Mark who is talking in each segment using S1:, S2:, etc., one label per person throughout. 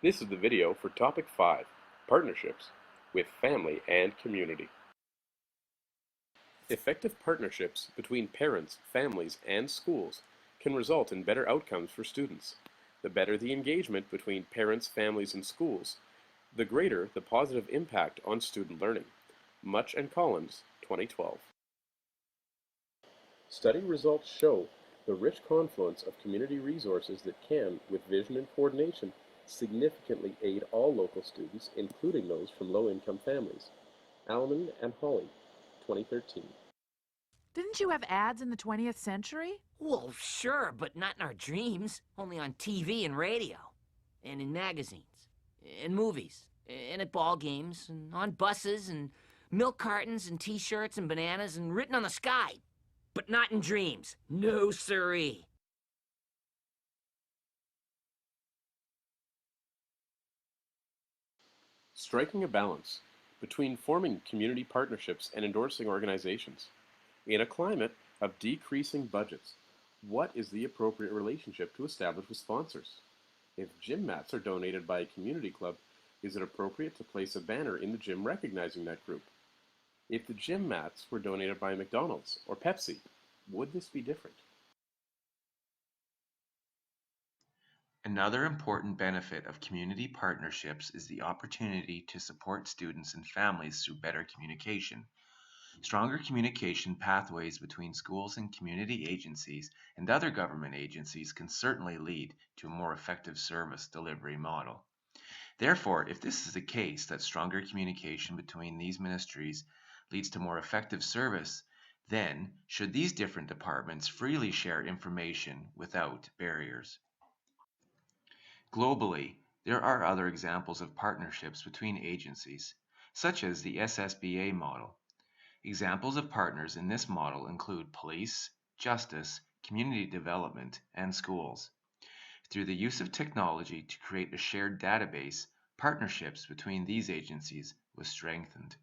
S1: This is the video for Topic 5, Partnerships with Family and Community. Effective partnerships between parents, families, and schools can result in better outcomes for students. The better the engagement between parents, families, and schools, the greater the positive impact on student learning. Much and Collins, 2012. Study results show the rich confluence of community resources that can, with vision and coordination, significantly aid all local students, including those from low-income families. Alman and Holly, 2013.
S2: Didn't you have ads in the 20th century?
S3: Well, sure, but not in our dreams. Only on TV and radio. And in magazines. And movies. And at ball games. And on buses. And milk cartons. And t-shirts. And bananas. And written on the sky. But not in dreams. No siree.
S1: Striking a balance between forming community partnerships and endorsing organizations. In a climate of decreasing budgets, what is the appropriate relationship to establish with sponsors? If gym mats are donated by a community club, is it appropriate to place a banner in the gym recognizing that group? If the gym mats were donated by McDonald's or Pepsi, would this be different?
S4: Another important benefit of community partnerships is the opportunity to support students and families through better communication. Stronger communication pathways between schools and community agencies and other government agencies can certainly lead to a more effective service delivery model. Therefore, if this is the case, that stronger communication between these ministries leads to more effective service, then should these different departments freely share information without barriers? Globally, there are other examples of partnerships between agencies, such as the SSBA model. Examples of partners in this model include police, justice, community development, and schools. Through the use of technology to create a shared database, partnerships between these agencies was strengthened.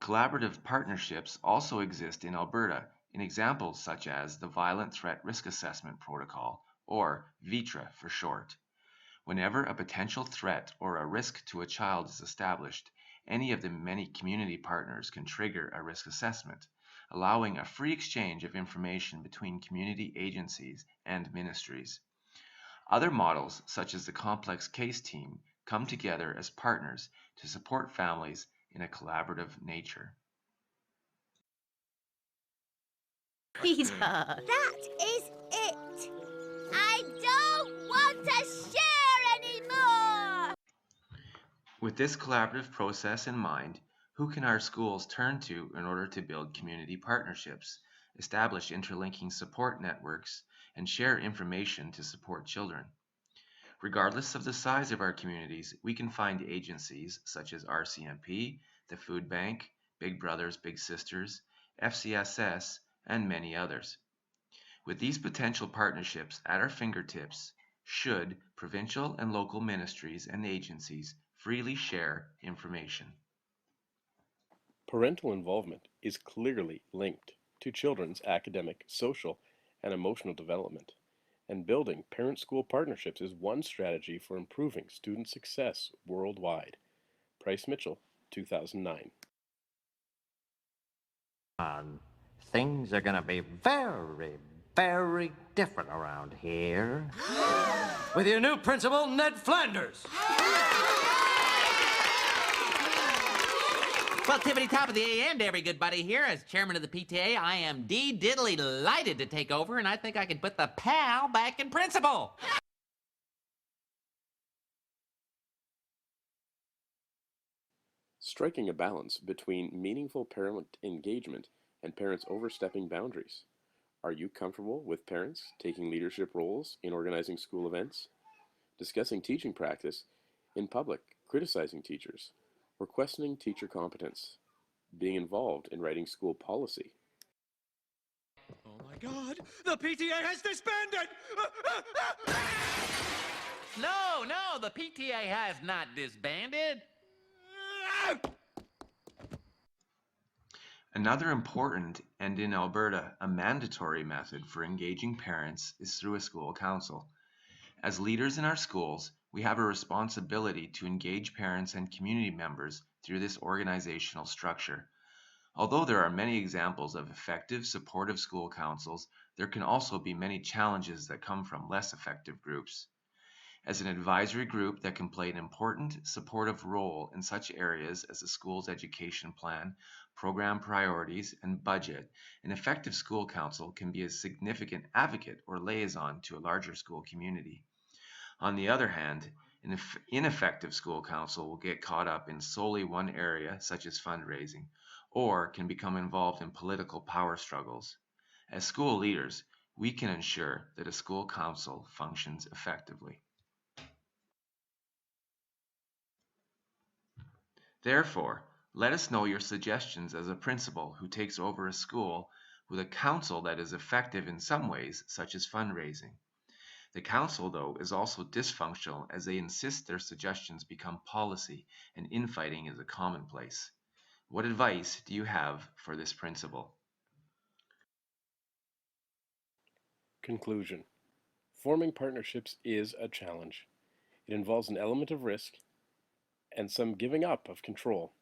S4: Collaborative partnerships also exist in Alberta in examples such as the Violent Threat Risk Assessment Protocol, or VITRA for short. Whenever a potential threat or a risk to a child is established, any of the many community partners can trigger a risk assessment, allowing a free exchange of information between community agencies and ministries. Other models, such as the Complex Case Team, come together as partners to support families in a collaborative nature.
S5: Peter! That is it! I don't want to share anymore!
S4: With this collaborative process in mind, who can our schools turn to in order to build community partnerships, establish interlinking support networks, and share information to support children? Regardless of the size of our communities, we can find agencies such as RCMP, the Food Bank, Big Brothers Big Sisters, FCSS, and many others. With these potential partnerships at our fingertips, should provincial and local ministries and agencies freely share information?
S1: Parental involvement is clearly linked to children's academic, social, and emotional development, and building parent-school partnerships is one strategy for improving student success worldwide. Price Mitchell, 2009.
S6: Things are gonna be very, very different around here. With your new principal, Ned Flanders.
S7: Well, tippity top of the AM to every good buddy here. As chairman of the PTA, I am diddly delighted to take over, and I think I can put the pal back in principal.
S1: Striking a balance between meaningful parent engagement and parents overstepping boundaries. Are you comfortable with parents taking leadership roles in organizing school events, discussing teaching practice in public, criticizing teachers, or questioning teacher competence, being involved in writing school policy?
S8: Oh my God, the PTA has disbanded!
S7: No, the PTA has not disbanded.
S4: Another important, and in Alberta, a mandatory method for engaging parents is through a school council. As leaders in our schools, we have a responsibility to engage parents and community members through this organizational structure. Although there are many examples of effective, supportive school councils, there can also be many challenges that come from less effective groups. As an advisory group that can play an important, supportive role in such areas as the school's education plan, program priorities, and budget, an effective school council can be a significant advocate or liaison to a larger school community. On the other hand, an ineffective school council will get caught up in solely one area, such as fundraising, or can become involved in political power struggles. As school leaders, we can ensure that a school council functions effectively. Therefore, let us know your suggestions as a principal who takes over a school with a council that is effective in some ways, such as fundraising. The council, though, is also dysfunctional as they insist their suggestions become policy and infighting is a commonplace. What advice do you have for this principal?
S1: Conclusion. Forming partnerships is a challenge. It involves an element of risk and some giving up of control.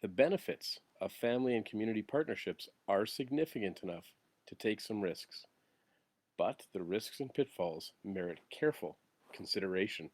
S1: The benefits of family and community partnerships are significant enough to take some risks, but the risks and pitfalls merit careful consideration.